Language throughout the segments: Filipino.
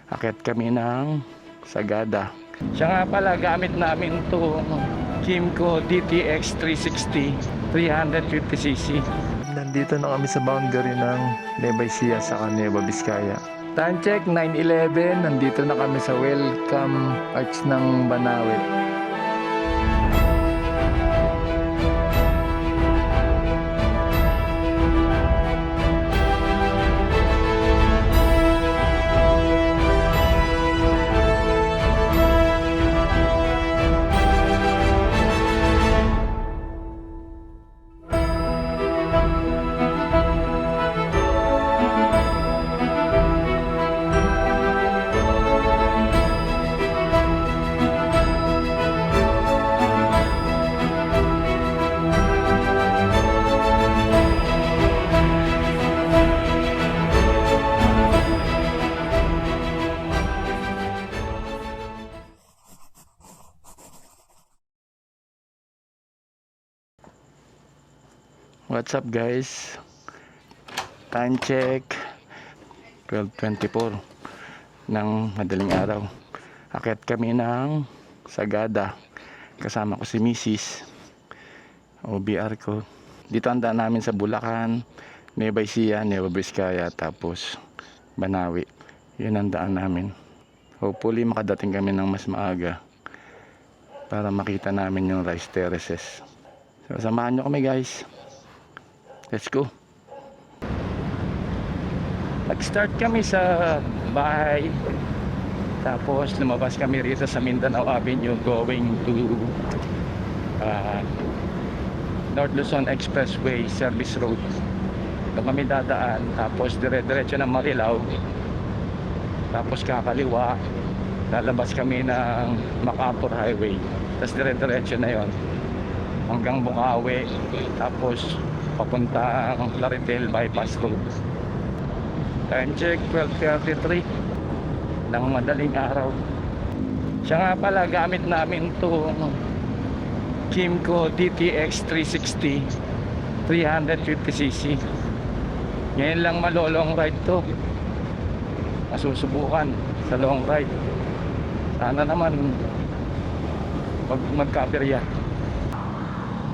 Akit kami ng Sagada. Siya nga pala, gamit namin itong Kymco DTX 360 350cc. Nandito na kami sa boundary ng Nueva Ecija sa Nueva Vizcaya. Time check 9:11. Nandito na kami sa Welcome Arch ng Banawe. What's up guys? Time check 12:24 ng madaling araw. Akit kami ng Sagada. Kasama ko si Mrs. OBR ko. Dito ang daan namin sa Bulacan, Nueva Ecija, Nueva Vizcaya, tapos Banawe. Yun ang daan namin. Hopefully makadating kami ng mas maaga para makita namin yung rice terraces. So, samahan nyo kami guys. Let's go. Nag-start kami sa bahay. Tapos lumabas kami rito sa Mindanao Avenue going to North Luzon Expressway Service Road. Ito kami dadaan. Tapos dire-diretso ng Marilao. Tapos kakaliwa. Lalabas kami ng MacArthur Highway. Tapos dire-diretso na yon hanggang Bukawi. Tapos papuntang Claritel Bypass Road. Time check 12:33 ng madaling araw. Siya nga pala, gamit namin itong Kymco DTX 360 350cc. Ngayon lang malolong ride to. Masusubukan sa long ride. Sana naman magkaberya.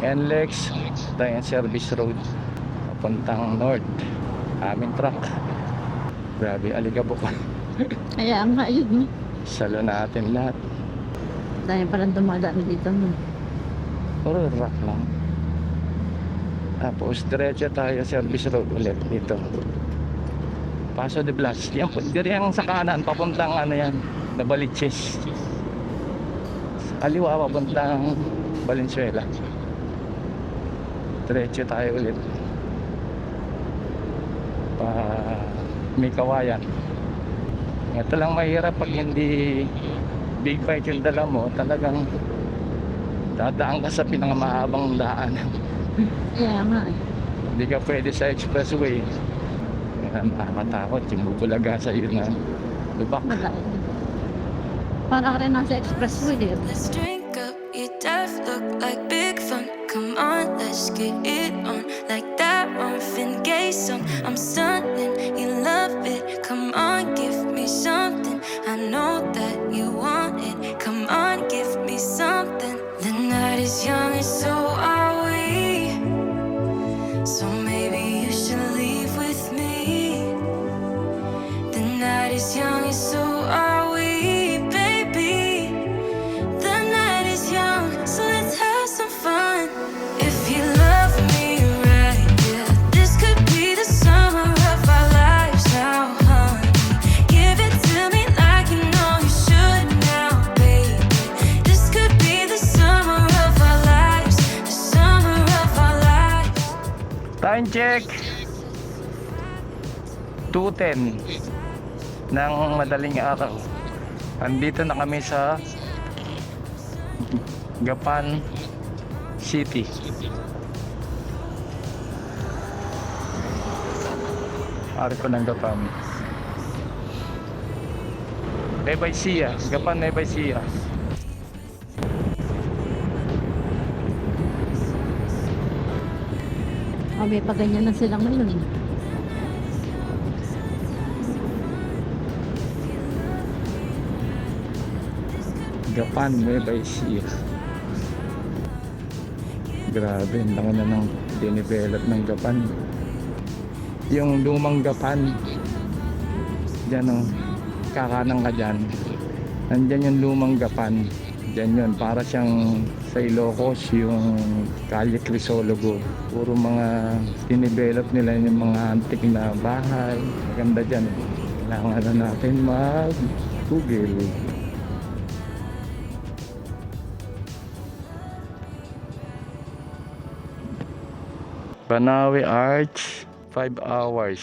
NLEX Dayan Service Road papuntang North. Aming truck. Grabe, aligabok. Kaya nga yun. Salo natin lahat. Dahil parang dumadaan dito. Puro rock lang. Tapos diretso tayo Service Road ulit dito. Paso de Blas. Yan po, diriyang sa kanan papuntang ano yan, Navaliches. Aliwa papuntang Valenzuela. Diretso tayo ulit pa may kawayan. Ito lang mahirap pag hindi big bike yung dala mo, talagang dadaan ka sa pinakamahabang daan. Kaya nga eh. Hindi ka pwede sa expressway. Nakakatakot yung bubulaga sa iyo na lubak. Para ka rin nasa expressway eh. Let's drink up, you deaf look like big fun. Come on, let's get it on. Like that Marvin Gaye song. I'm stunning, you love it. Come on, give me something. I know that you want it. Come on, give me something. The night is young and so are we. So maybe you should leave with me. The night is young and so are we, baby. The night is young, so let's have some fun. If you love me right, yeah, this could be the summer of our lives now, honey. Give it to me like you know you should now, baby. This could be the summer of our lives, the summer of our lives. Time check 2:10 ng madaling araw. Andito na kami sa Gapan City. Arko ng Gapan. Nueva Ecija, Gapan Nueva Ecija. May pa ganyan na sila ngayon. Gapan, Nueva Ecija. Grabe, ang laki na ng dinevelop ng Gapan. Yung lumang Gapan, dyan o, kakanang ka dyan. Nandyan yung lumang Gapan. Dyan yun, para siyang sa Ilocos, yung Calle Crisologo. Puro mga dinevelop nila yung mga antik na bahay. Maganda dyan. Kailangan na natin mag-google. Banawe Arch, 5 hours.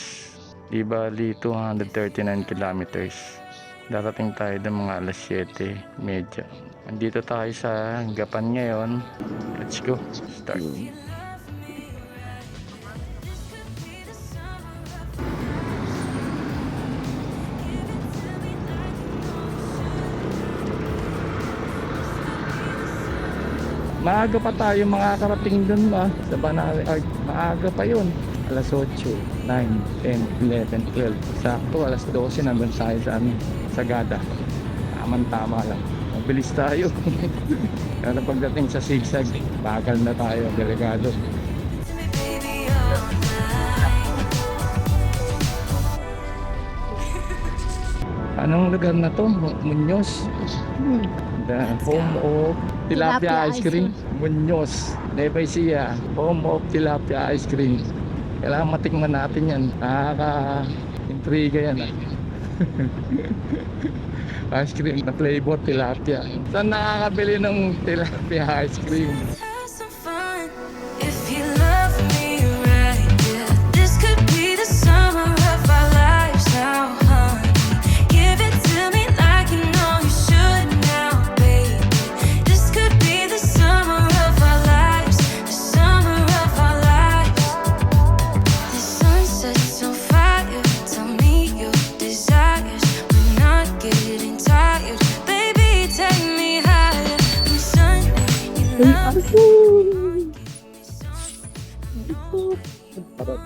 Di bali 239 kilometers. Darating tayo ng mga alas 7:30. Andito tayo sa Gapan ngayon. Let's go. Start. Maaga pa tayo makakarating dun sa Banawe Art. Maaga pa yun. Alas 8, 9, 10, 11, 12. Sakto alas 12 nandun tayo sa Sagada. Tama lang. Mabilis tayo. Kaya pagdating sa Sigsag, bagal na tayo. Delikado. Anong lugar na to? Muñoz. The home of Tilapia Ice Cream. Muñoz, Nueva Ecija. Home of Tilapia Ice Cream. Kailangan matikman natin yan. Nakaka-intriga yan. Ice cream na flavor tilapia. Saan nakakabili ng tilapia ice cream? Have some fun if you love me right. Yeah, this could be the summer of our lives now, honey. Give it to me like you know you should now, baby. This could be the summer of our lives, the summer of our lives. The sun sets on fire. Tell me your desires. We're not getting tired, baby. Take me higher. I'm Sunday, you love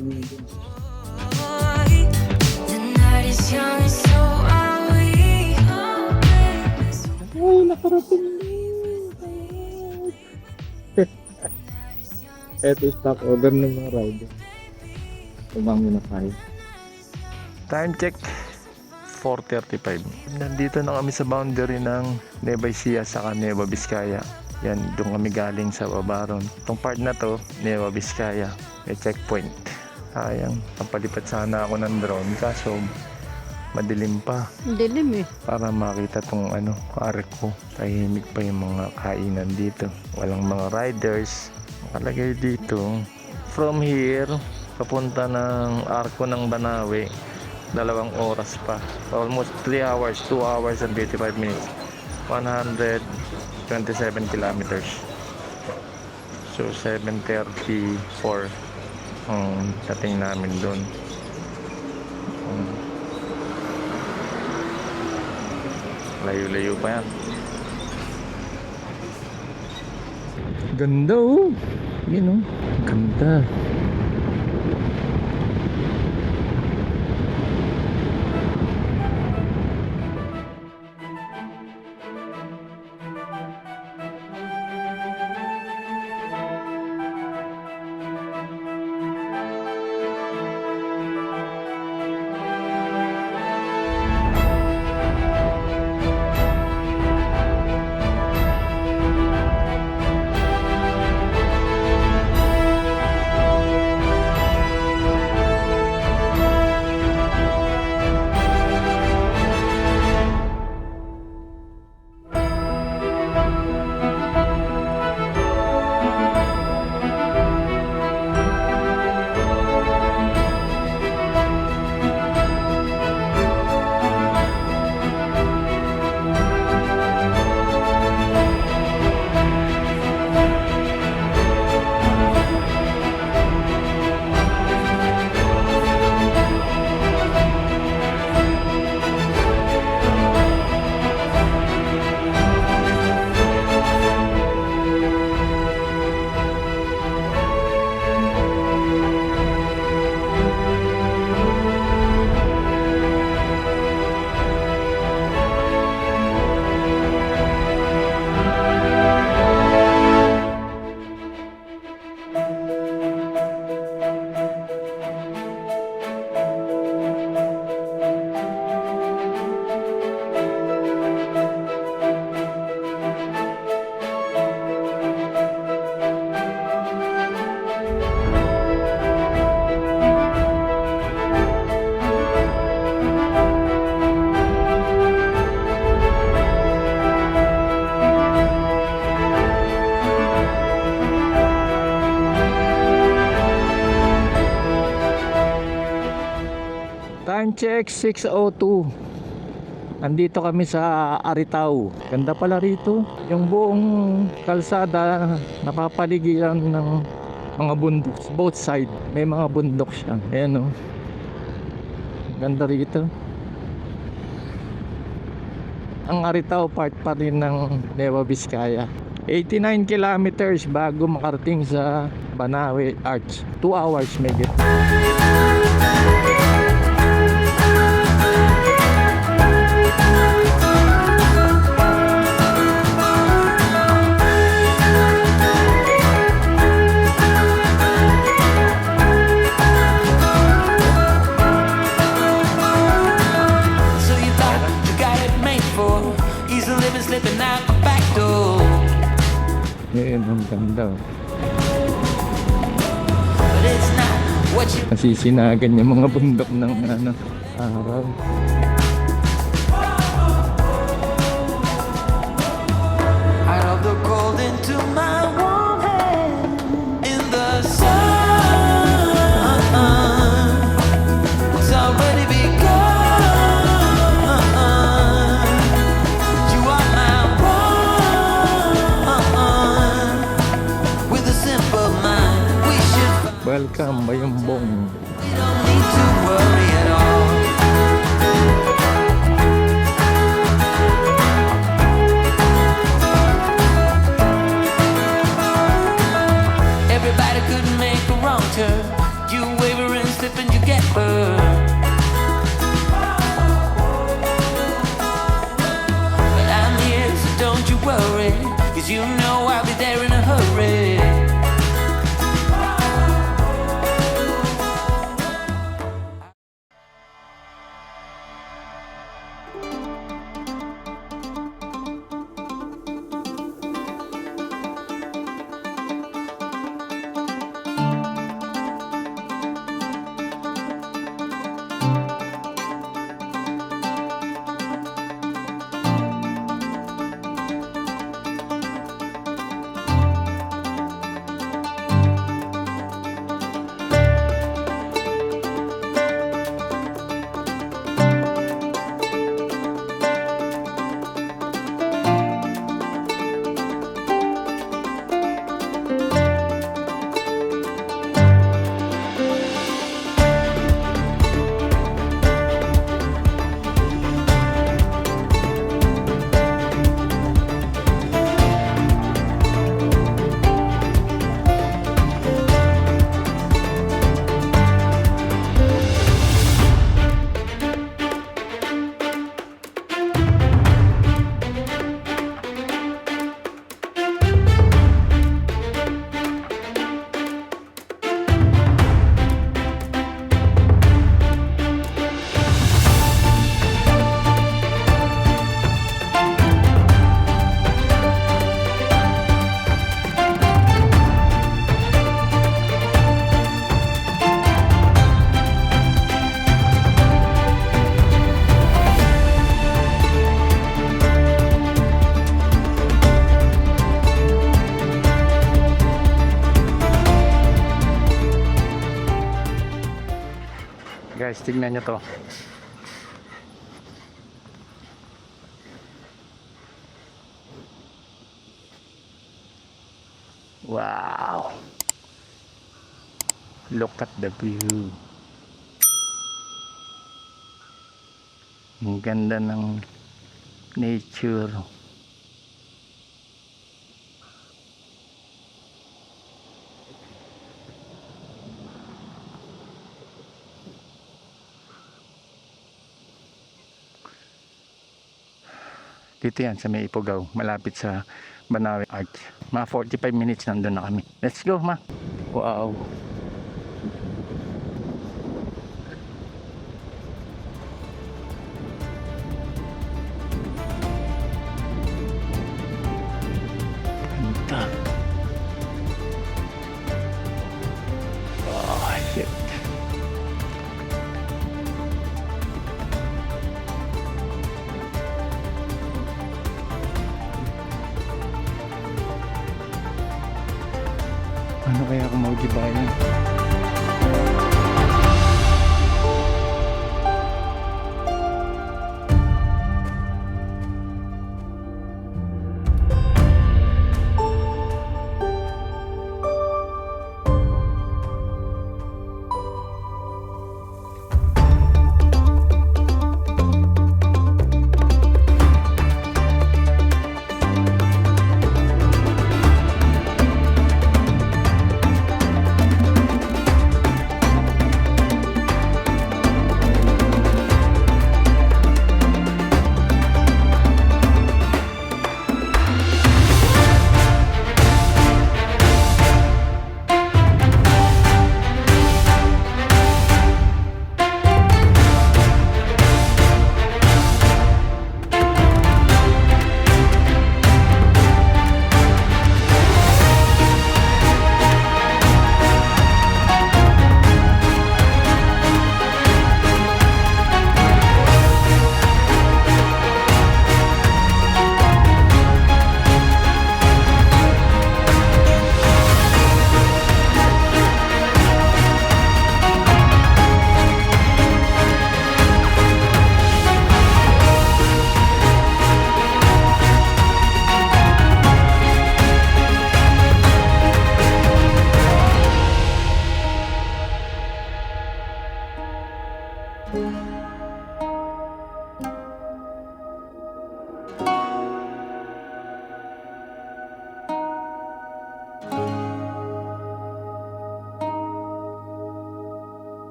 me. The night is young and so are we. Oh, baby, so Ay, nakarating Ito stock order ng mga rider. Tumangin na tayo. Time check 4:35. Nandito na kami sa boundary ng Nueva Ecija sa Nueva Vizcaya. Yan, doon kami galing sa Babaron. Itong part na to, Nueva Vizcaya. May checkpoint. Sayang, napalipat sana ako ng drone kaso madilim pa. Dilim eh. Para makita tong ark ko. Tahimik pa yung mga kainan dito. Walang mga riders. Nakalagay dito. From here, papunta ng arko ng Banawe, 2 oras pa. Almost 3 hours, 2 hours and 35 minutes. 127 kilometers. So 7:34 ang dating namin doon. Layo-layo pa yan. Ganda oh. Yun oh. Ganda. HX602. Andito kami sa Aritao. Ganda pala rito. Yung buong kalsada napapaligiran ng mga bundok. Both side may mga bundok siya. Ayan o. Ganda rito. Ang Aritao part pa rin ng Nueva Vizcaya. 89 kilometers bago makarating sa Banawe Arch. 2 hours maybe. So you thought you got it made for easy living, slipping out the back door. Ayan, ang ganda. But it's not what you Nasisinagan yung mga bundok ng araw. out of the cold into my warm hand in the sun. It's already begun. You are my one with a simple mind. We should. Welcome, Bayumbong. We don't need to worry at all. Everybody could make a wrong turn. You waver and slip and you get burned. But I'm here, so don't you worry, 'cause you know I'll be there in a hurry. Guys, tignan nyo to. Wow! Look at the view. Ang ganda ng nature. Dito yan sa may Ipugaw, malapit sa Banawe Arch. Mga 45 minutes nandun na kami. Let's go, ma. Wow. Ganda. Oh, shit. Ano kaya kung maujibayan?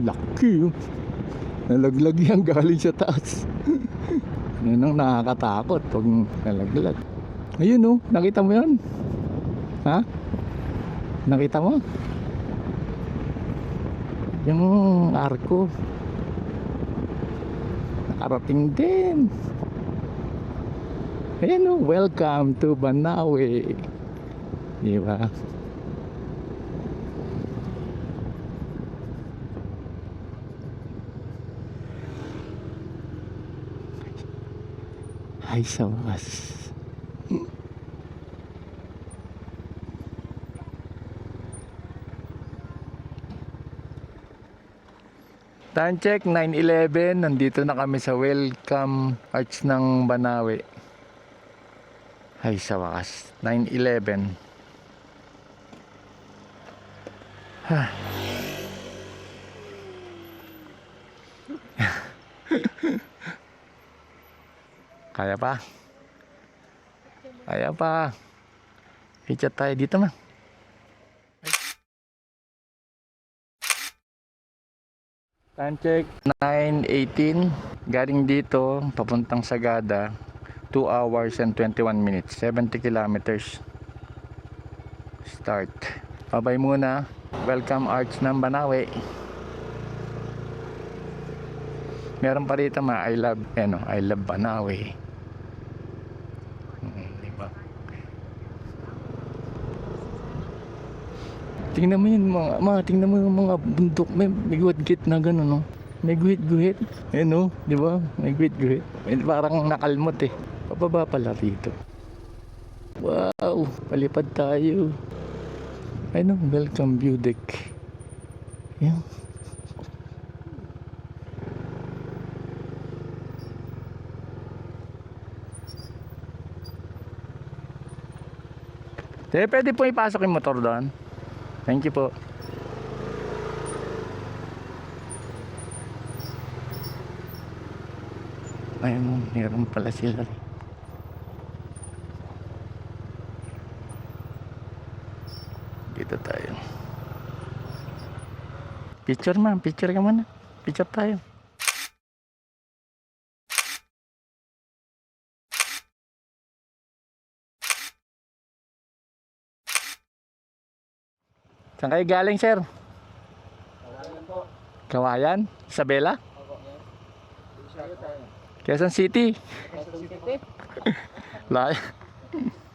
Laki, oh. Nalaglag yan galing sa taas. Yun ang nakakatakot pag nalaglag. Ayun, oh. Nakita mo yun? Ha? Nakita mo? Yung arko. Nakarating din. Ayan, oh. Welcome to Banawe. Diba? Ay, sa wakas. Time check, 9:11. Nandito na kami sa Welcome Arch ng Banawe. Ay, sa wakas. 9:11. Ha. Kaya pa? Kaya pa. Picture tayo dito, ma. Time check, 9:18. Galing dito, papuntang Sagada, 2 hours and 21 minutes. 70 kilometers. Start. Babay muna. Welcome Arch ng Banawe. Meron pa dito I love, I love Banawe. Diba? Tingnan mo yun tingnan mo yung mga bundok. May guhit-guhit na gano'n, no? May guhit-guhit. Ayan, no? Di ba? May guhit-guhit. Parang nakalmot eh. Pababa pala rito. Wow! Palipad tayo. Ayun, no? Welcome view deck. Ayan. Pwede po ipasok yung motor doon. Thank you po. Ayun, meron pala sila. Dito tayo. Picture, ma'am. Picture ka muna. Picture tayo. Saan kayo galing, sir? Kawayan po. Kawayan? Isabela? Tayo. Quezon City? Quezon City. Layo.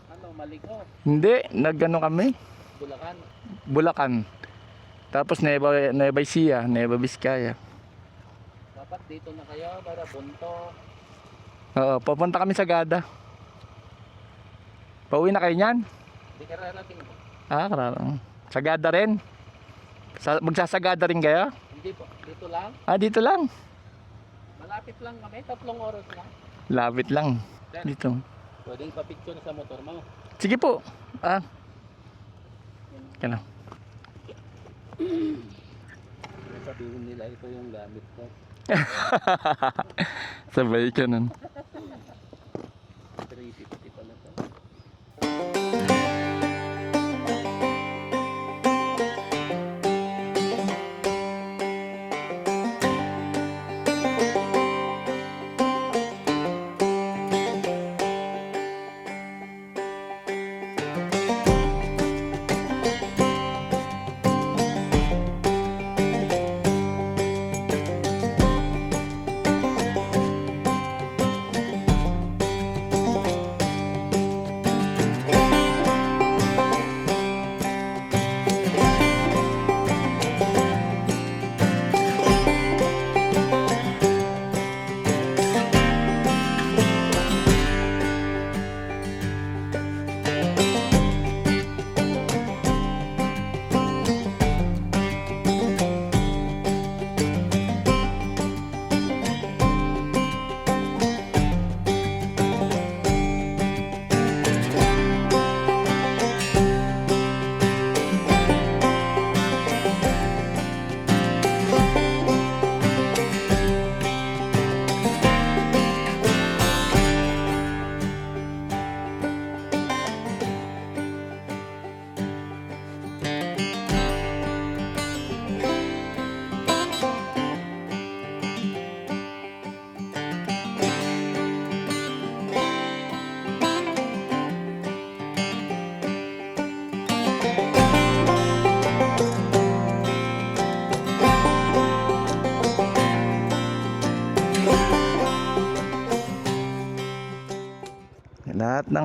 Ano, Maligo? Hindi, nagano kami. Bulacan. Bulacan. Tapos Nueva Ecija, Nueva Vizcaya. Dapat dito na kayo para Bunto. Oo, papunta kami sa Gada. Pauwi na kayo niyan? Hindi ka rarating po. Ah, kararang. Sa Gada rin? Magsasagada rin kayo? Hindi po. Dito lang. Ah, dito lang. Malapit lang kami. 3 oras lang. Lapit lang. Dito. Pwedeng pa-picture sa motor mo. Sige po. Ah. Kaya lang. Sabihin nila ito yung gamit ko. Sabay ka nun. 350 pala to.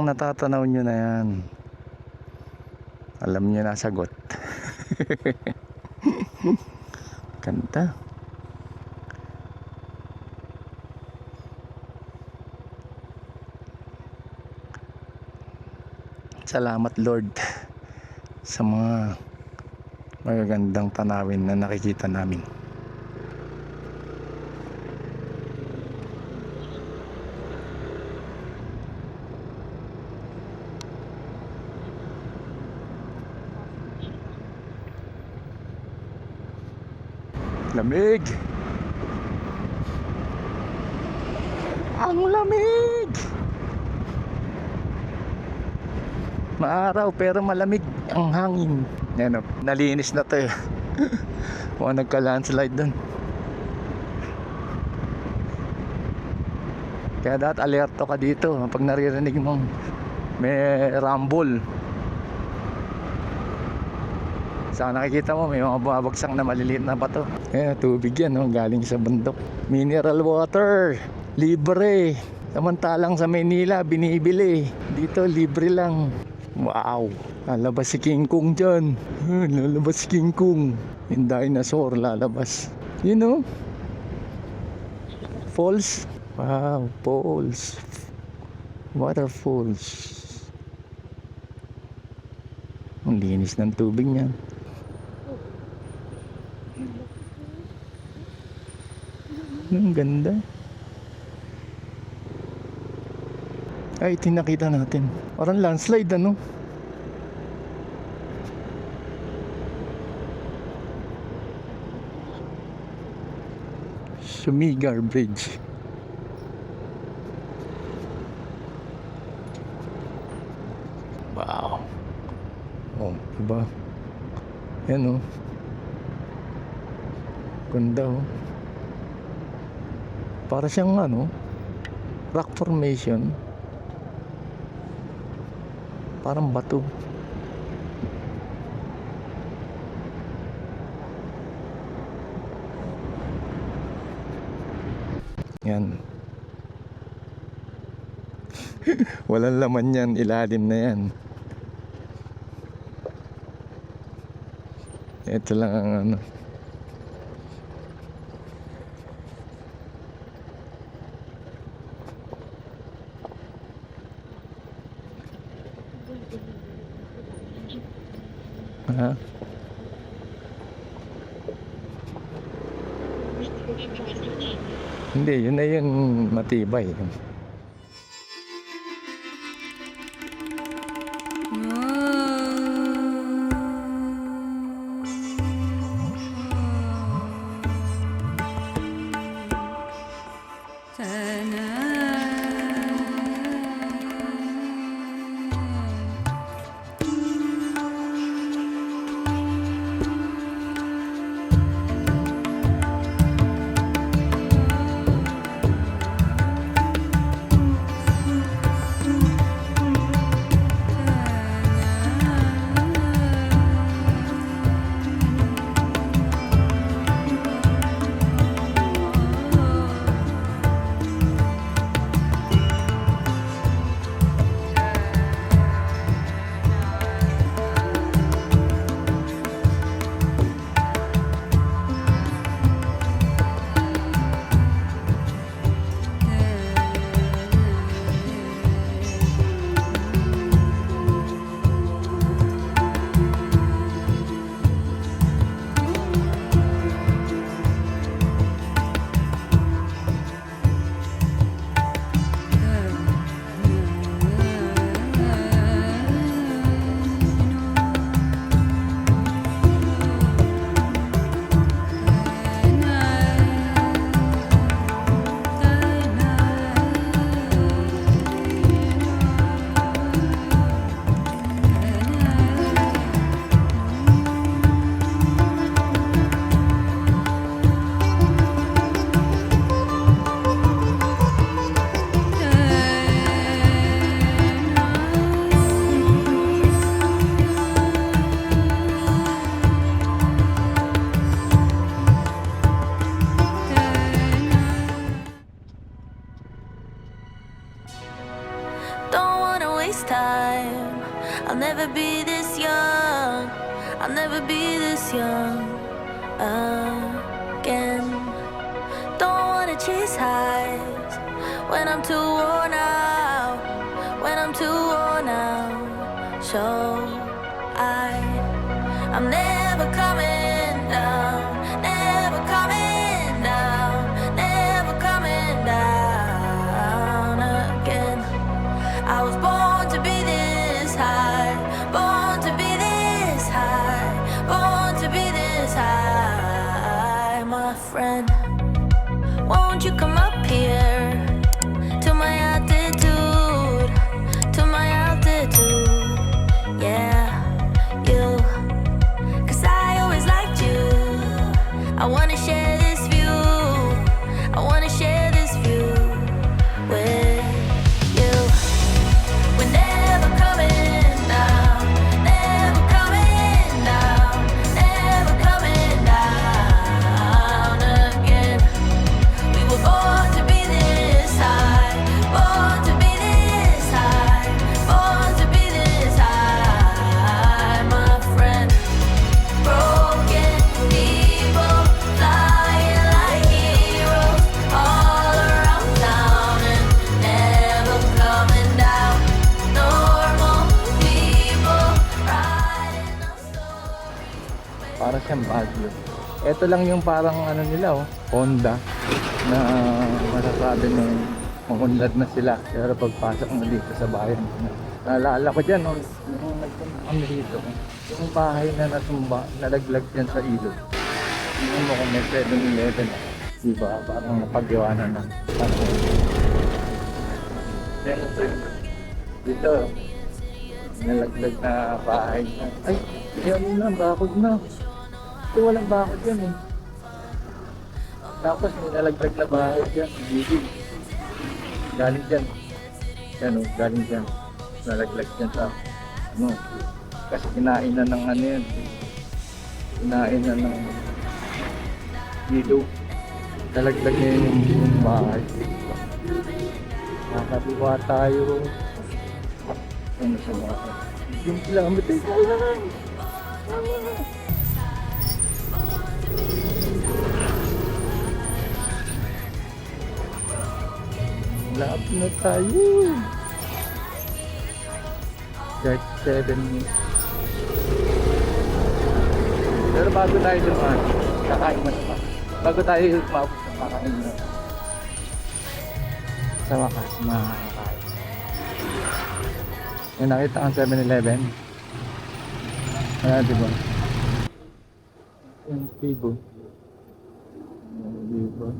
natatanaw nyo na yan. Alam nyo na sagot. Ganda. Salamat Lord sa mga magagandang tanawin na nakikita namin. Lamig! Ang lamig! Maaraw pero malamig ang hangin. Yan o, nalinis na to. Mukhang nagka-landslide dun. Kaya dapat alerto ka dito pag naririnig mong may rumble. Saan nakikita mo may mga bumabagsak na maliliit na bato. Tubig yan, no? Galing sa bundok. Mineral water, libre. Samantalang sa Maynila binibili, dito libre lang. Wow, lalabas si King Kong dyan. Lalabas si King Kong. Yung dinosaur lalabas. You know, falls. Wow, falls, waterfalls. Ang linis ng tubig niya. Ang ganda. Ay, ito yung nakita natin. Parang landslide, ano? Sumigar Bridge. Wow. Oh, diba? Yan, oh. Ganda, oh. Para siyang ano, rock formation. Parang bato. Yan. Walang laman yan, ilalim na yan. Ito lang ang ano. Ha? Hindi, yun na yun matibay. never be this young. I'll never be this young again. Don't wanna chase highs when I'm too worn out. When I'm too worn out. So I'm never coming down. Never coming down. Never coming down again. I was born to be this high. Born to be this high. Born to be this high, my friend. Won't you come up here to my altitude? To my altitude. Yeah, you. 'Cause I always liked you. I wanna share this view. I wanna share this view with you. We're never coming down. Never coming down. Never coming down again. We were born to be this high. Born to be this high. Born to be this high, my friend. Broken people flying like heroes all around town and never coming down. Normal people riding on storms. Para siyang Baguio. Ito lang yung parang ano nila oh, Honda na masasabi ng maunlad na sila. Pero pagpasok mo dito sa bayan, naalala ko dyan, nung nagpunta kami dito, yung bahay na natumba, nalaglag dyan sa ilog. Yung mo kung may 7-Eleven, diba? Parang napagawa na ng dito, nalaglag na bahay. Ay, yan na, bakod na. Ito walang bakod yan eh. Tapos may nalaglag na bahay dyan, gilid. Galing dyan. Yan o, galing dyan. Nalaglag dyan sa, ano, kasi kinain na ng ano yan. Kinain na ng ilog. Nalaglag niya yung bahay. Nakatuwa tayo. Ano sa bahay? Yung kilometer ko lang. Lapit na tayo. Kahit 7 minutes. Pero bago tayo dumaan, kakain mo naman. Bago tayo umabot sa kakain mo. Sa wakas, makakain. Yung nakita kang 7-Eleven. Wala, diba? Yung Tibo. Yung Tibo.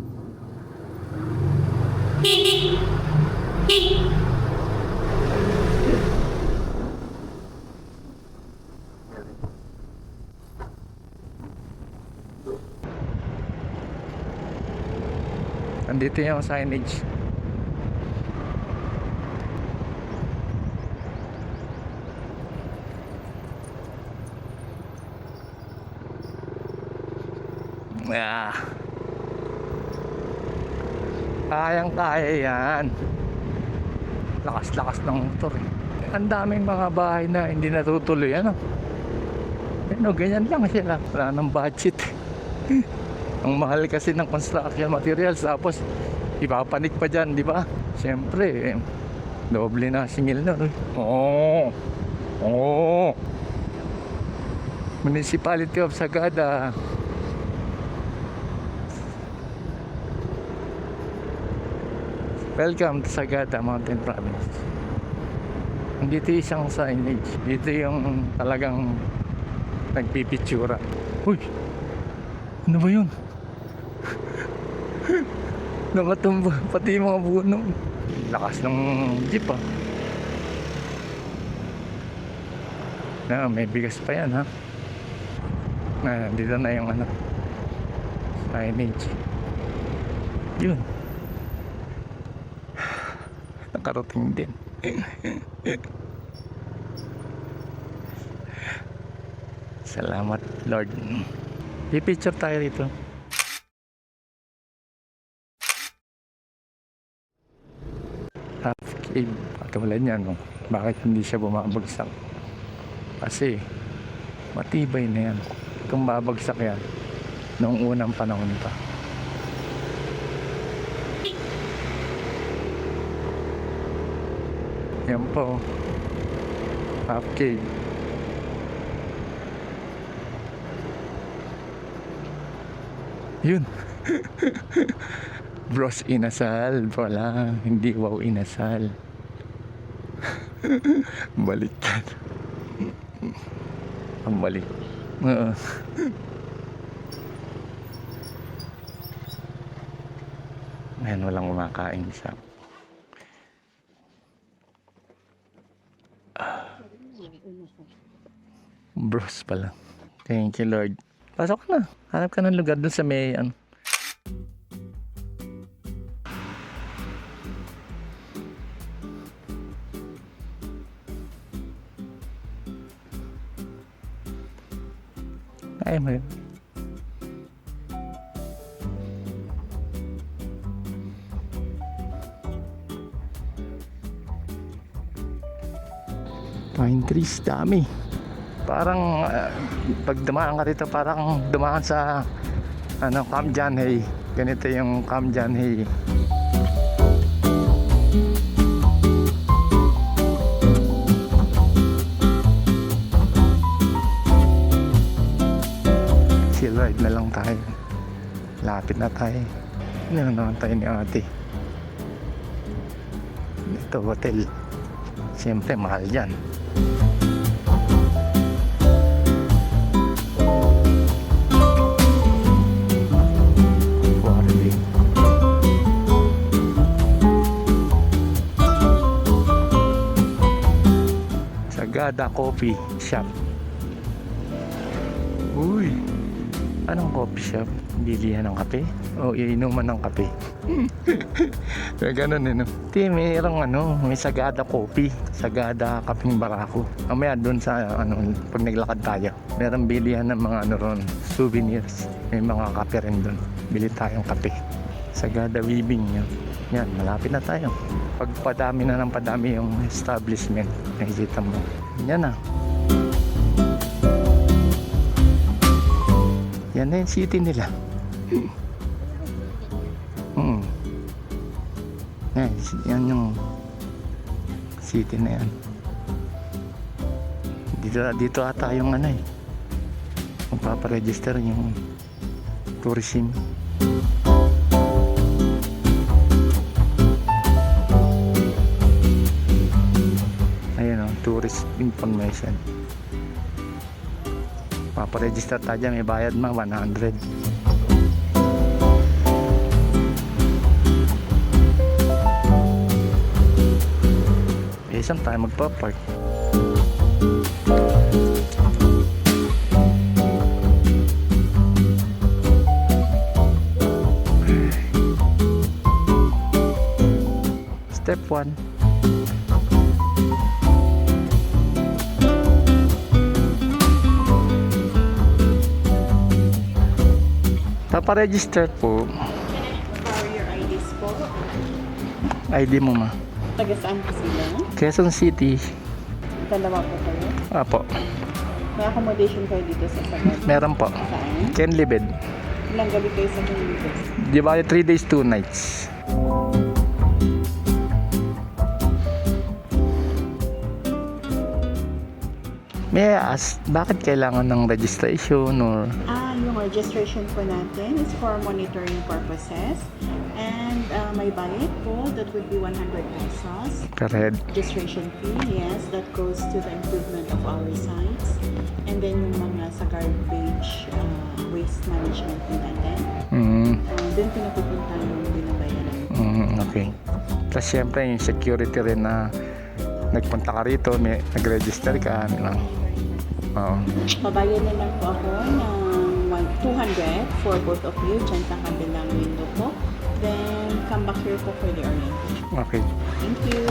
Andito yung signage. Yeah. Kayang-kaya yan. Lakas-lakas ng motor eh. Ang daming mga bahay na hindi natutuloy. Ano? Ano, ganyan lang sila. Wala ng budget. Ang mahal kasi ng construction materials. Tapos ipapanik pa dyan, di ba? Siyempre, doble na singil na. Oo. Oo. Municipality of Sagada. Welcome to Sagada Mountain Province. Dito isang signage. Dito yung talagang nagpipitsura. Uy! Ano ba yun? Nakatumba. Pati yung mga buno. Lakas ng jeep ah. Na, may bigas pa yan ha. Dito na yung ano, signage. Yun. Nakarating din. Salamat Lord. I-picture tayo rito. Half cave. Katulad niya no? Bakit hindi siya bumabagsak? Kasi matibay na yan. Kung babagsak yan noong unang panahon pa. Yan po, half cave. Yun. Bros inasal pala, hindi wow inasal. Baliktad. Ang balik. Oo. Ayan, walang kumakain sa bros pala. Thank you, Lord. Pasok ka na. Hanap ka ng lugar dun sa may ay mo yun. Pine trees, dami. Parang pag dumaan ka rito, parang dumaan sa Camp John Hay. Ganito yung Camp John Hay. Chill ride na lang tayo. Lapit na tayo. Ano naman tayo ni ate. Ito hotel. Siyempre mahal yan. Sagada Coffee Shop. Uy, anong coffee shop? Bilihan ng kape? O iinuman ng kape? Ganun no? May Sagada Coffee, Sagada Kaping Barako. Mamaya doon sa pag naglakad tayo, meron bilihan ng mga ron, souvenirs. May mga kape rin doon. Bili tayong kape. Sagada Weaving yan. Yan, malapit na tayo. Pag padami na ng padami yung establishment, nakikita mo. Yan na. Yan na yung city nila. Yan yung city na yan. Dito ata yung magpaparegister yung tourism. Tourist information. Paparegister tayo dyan, may bayad 100. Saan tayo magpa-park? Step 1. Paparegister po. For your IDs po. ID mo ma. Taga saan po sila? Quezon City. Dalawa po kayo? Apo. May accommodation kayo dito sa Sagada? Meron po. Saan? Kenlibed. Ilang gabi kayo sa Kenlibed? Di ba 3 days 2 nights. May I ask, bakit kailangan ng registration or Yung registration po natin is for monitoring purposes. And may bayad po, that would be 100 pesos. per head? Registration fee, yes, that goes to the improvement of our sites. And then yung mga sa garbage waste management din natin. Then pinapupunta yung binabayaran. Okay. Tapos syempre yung security rin na nagpunta ka rito, may nag-register ka. Oo. Pabayad na lang po ako ng 200 for both of you dyan sa kabilang window po. Then, come back here po for the orientation. Okay. Thank you.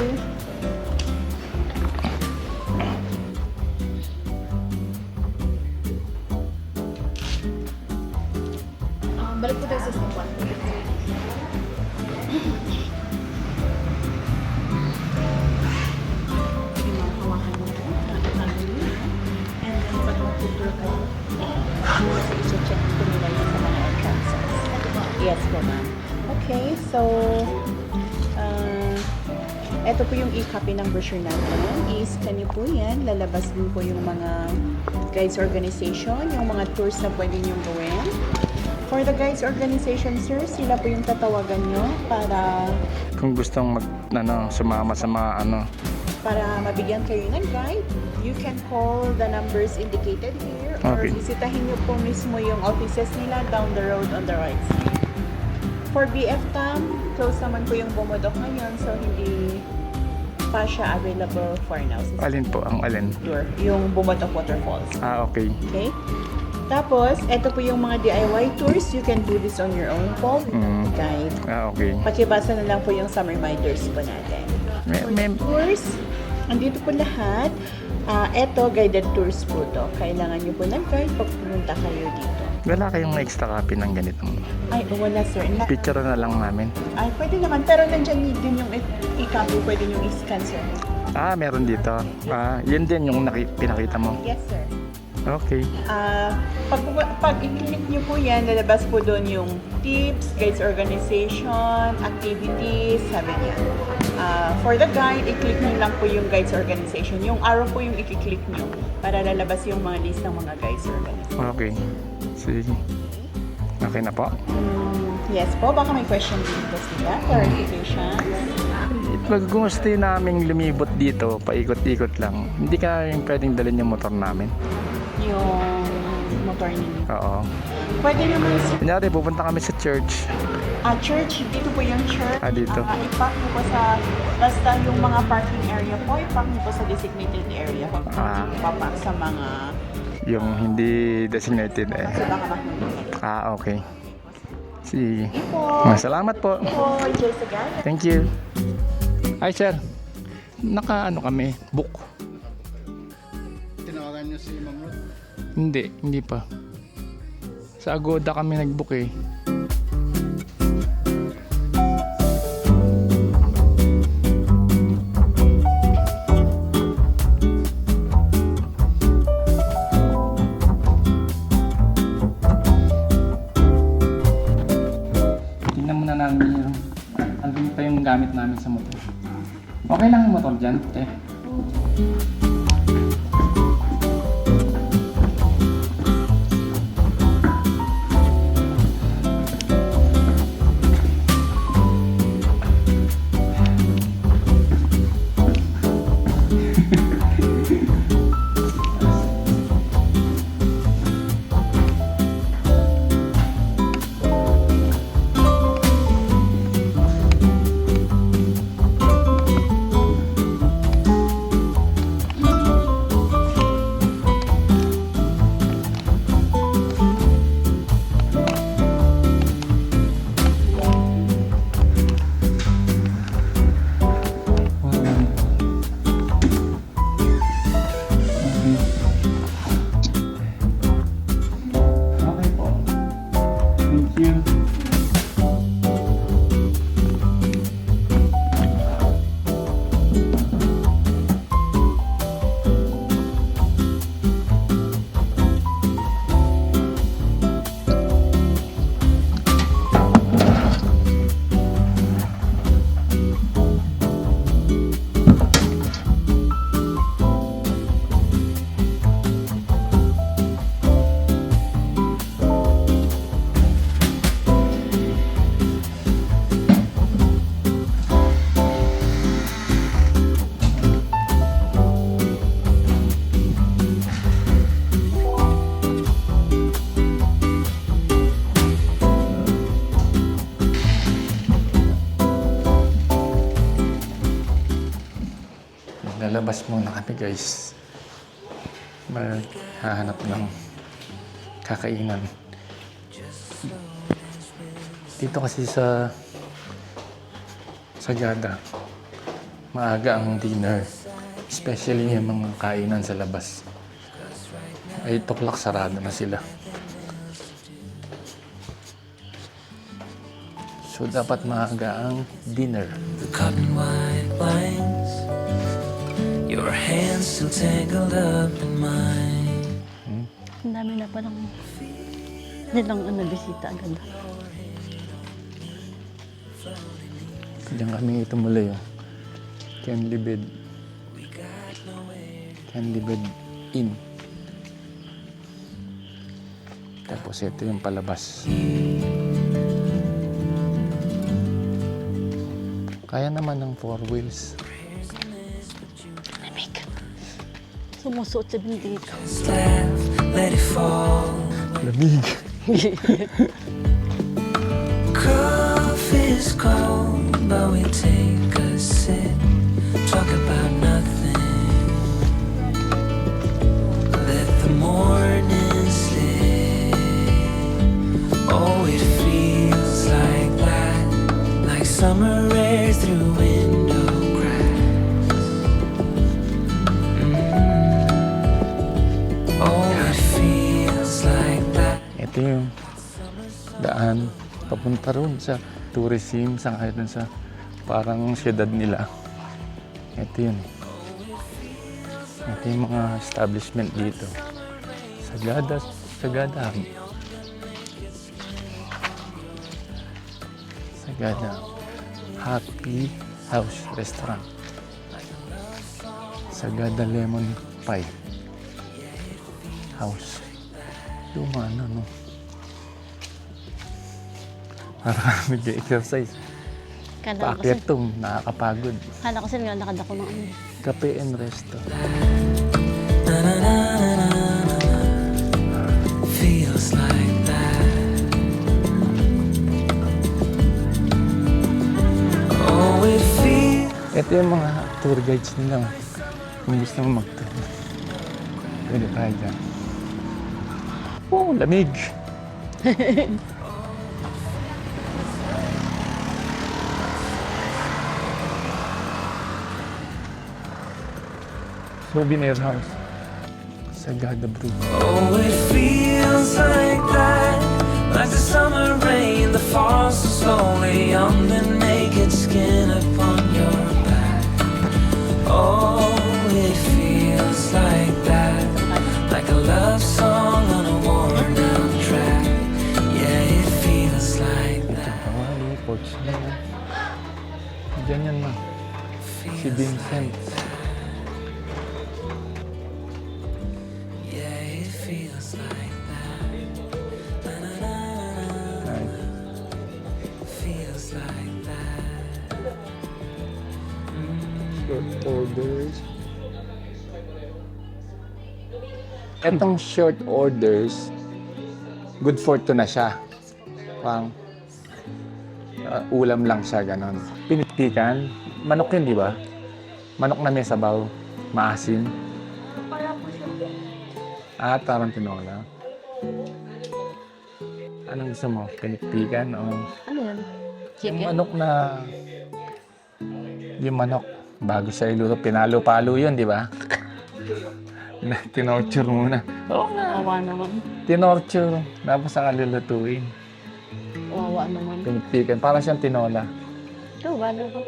Balik po tayo sa step 1. Yung mga hawakan mo po. i-check po nila yun sa mga entrances. Yes po, ma'am. Okay, so, ito po yung e-copy ng brochure natin. I-scan niyo po yan. Lalabas din po yung mga guides organization, yung mga tours na pwede niyong gawin. For the guides organization, sir, sila po yung tatawagan nyo para Kung gustong sumama sa mga mabigyan kayo ng guide. You can call the numbers indicated here or Okay. bisitahin nyo po mismo yung offices nila down the road on the right side. For BFTAM, close naman po yung Bumodok ngayon, so hindi pa siya available for now. alin po, ang alin? Yung Bumodok Waterfalls. Okay. Okay? Tapos, ito po yung mga DIY tours. You can do this on your own po. Guide. Okay. Pakibasa na lang po yung summer reminders po natin. May Tours, andito po lahat. Ito, guided tours po to. Kailangan nyo po ng guide pag pumunta kayo dito. wala kayong extra copy ng ganitong Ay, wala sir. picture na lang namin. Ay, pwede naman. Pero nandyan din yung i-copy. Pwede nyo i-scan sir. Meron dito. Yun din yung pinakita mo. Yes sir. Okay. Pag i-click nyo po yan, lalabas po doon yung tips, guides organization, activities, sabi niya. For the guide, i-click nyo lang po yung guides organization. Yung arrow po yung i-click nyo para lalabas yung mga list ng mga guides organization. Okay. Sige. Okay na po. Yes po, baka may question dito sila, clarification. Pag gusto namin lumibot dito, paikot-ikot lang, hindi ka yung pwedeng dalhin yung motor namin. Yung motor ninyo. Oo. Pwede naman sa Kunyari, pupunta kami sa church. church, dito po yung church. Dito. I-park mo po sa, basta yung mga parking area po, i-park mo po sa designated area. Papark sa mga, Yung hindi designated eh. sa baka mahuli. Okay. Sige. Po, Salamat po. po, Jay Sagana. Thank you. Hi, sir. Kami, book. Tinawagan niyo si Ma'am Ruth? Hindi pa. Sa Agoda kami nag-book eh. Tingnan muna namin yung andun pa yung gamit namin sa motor. Okay lang yung motor dyan, eh. Okay po. Thank you. Lalabas muna kami guys. Maghahanap ng kakainan. Dito kasi sa Sagada, maaga ang dinner. Especially yung mga kainan sa labas. 8 o'clock sarado na sila. So dapat maaga ang dinner. The cotton white blinds, your hands still tangled up in mine. Ang dami na palang Nilang bisita agad. Diyan kami tumuloy. Oh. Canlibed Inn. Tapos ito yung palabas. Kaya naman ng 4 wheels. Lamig. Sumusuot sa bindito. Let it fall. Lamig. Coffee's cold, but we take a sip. Talk about nothing. Let the morning slip. Oh, it feels like that, like summer air through window cracks. Oh, it feels like that. Ito yung daan papunta roon sa tourism, sa kahit dun sa parang siyudad nila. Ito yun. Ito yung mga establishment dito. Sagada. Sagada. Happy House Restaurant. Sagada Lemon Pie House. Luma na, no? Parang nag-exercise. Paakyat to, nakakapagod. Kala ko sila naglalakad ako ng Cafe and Resto. Feels like that. Oh, it feels. Ito yung mga tour guides nila. Kung gusto mo mag-tour. Pwede tayo dyan. Oh, lamig! Souvenir house. Sagada Brew. Oh, it feels like that, like the summer rain that falls so slowly on the naked skin upon your back. Oh, it feels like that, like a love song on a worn out track. Yeah, it feels like that. Kawali, Porch na yan. Diyan yan, ma. Si Vincent. Yeah, it feels like that. Ay, Feels like that. short orders. Etong short orders, good for two na siya. Pang ulam lang siya, ganon. Pinitikan, manok yun, di ba? Manok na may sabaw, maasim. Parang tinola. Anong gusto mo? Pinitikan o Ano yan? yung Chicken? manok na yung manok bago siya iluto, pinalo-palo yun, di ba? Tinorture muna. Oo nga. Wawa naman. Tinorture. Tapos saka lulutuin. Wawa naman. Pinitikan. Parang siyang tinola. Wawa naman.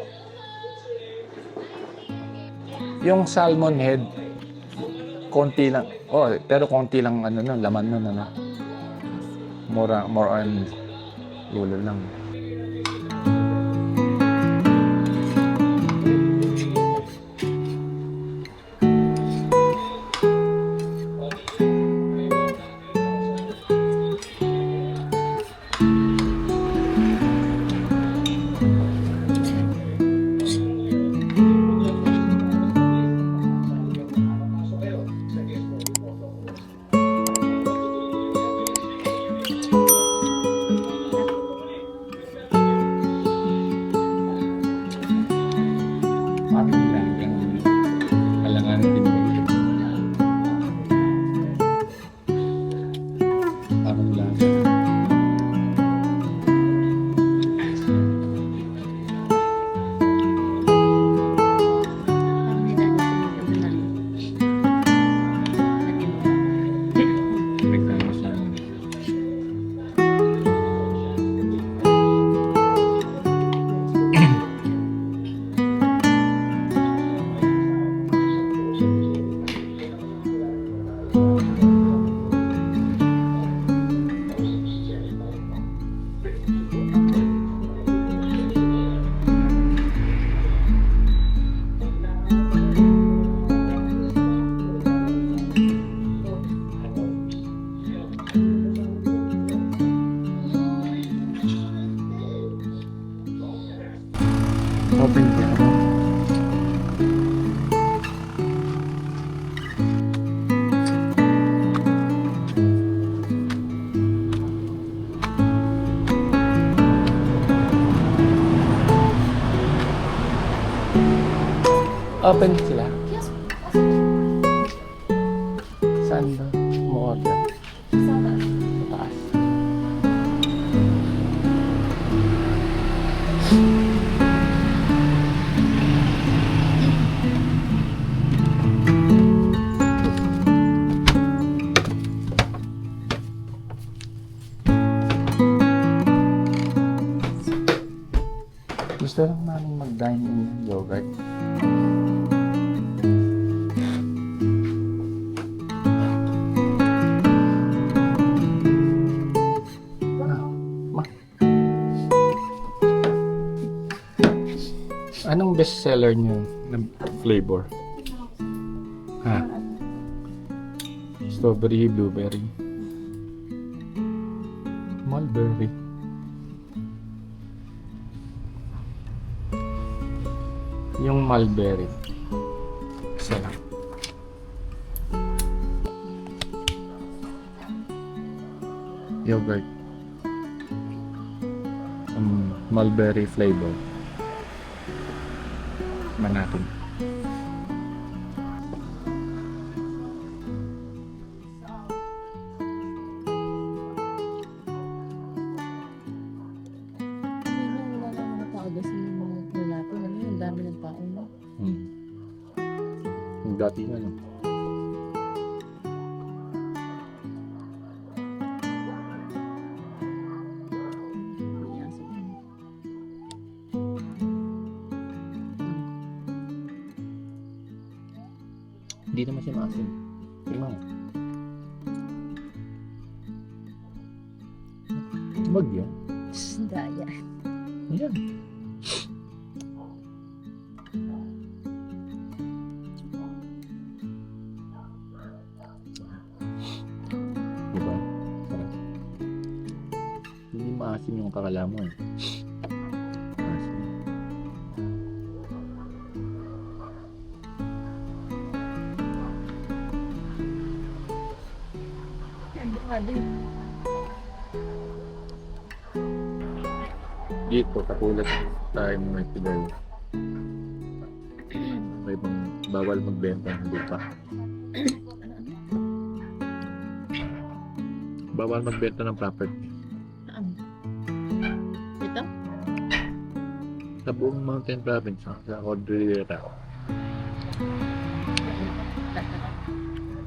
Yung salmon head, konti lang. Oh, pero konti lang ano nun, laman nun, ano. More on ulo lang. Open sila? Yes. Saan ba? Mo-order? Sana. Sa taas. Gusto lang namin mag-dine in ng yogurt. Anong best seller niyo na flavor? Ha? Strawberry, blueberry. Mulberry. Yung mulberry. Isa lang. Yogurt. Mulberry flavor. Manatong. Wala na mga tao doon sa mga lalaki. Ang dami ng tao, no? Yung dati nga, no? Hindi naman siya maasim. Tingnan mo. Bagyo. Daya. Ayan. Diba? Sarap. Hindi maasim yung kakala mo eh. Maasim. Dito, katulad tayo mga Fidel. May ibang bawal magbenta ng lupa. Bawal magbenta ng property. Ito? Sa buong Mountain Province, sa Cordillera,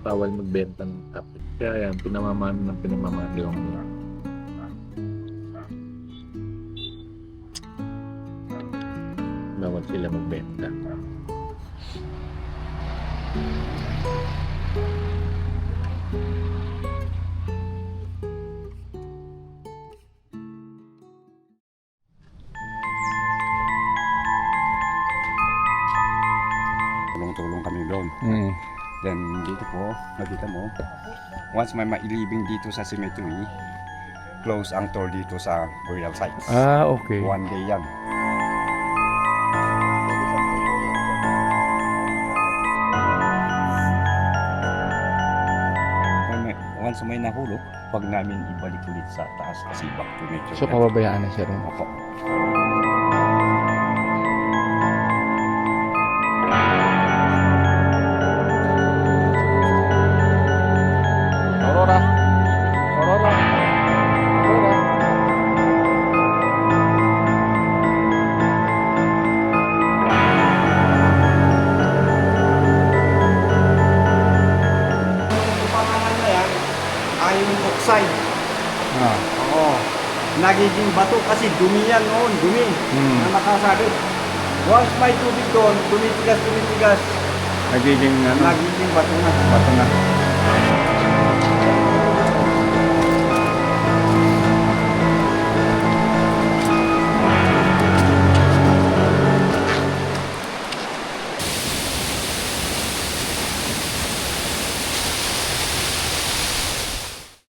bawal magbenta ng property. Kaya yan, pinamamano ng pinamamano yung bawal sila magbenta. Tulong-tulong kami doon. Then dito po, nakita mo, once may mailibing dito sa cemetery, close ang tour dito sa burial sites. Ah, okay. One day yan. Once may nahulog, pag namin ibalik ulit sa taas kasi back to nature. So, pababayaan na siya rin. Opo. Aurora. Aurora. Aurora. Pangalan na yan ay yung oxide. Ah. Oo. Nagiging bato kasi dumi yan noon, dumi na nakasabit. Once may tubig doon, tumitigas, Nagiging ano? nagiging bato na. Bato na.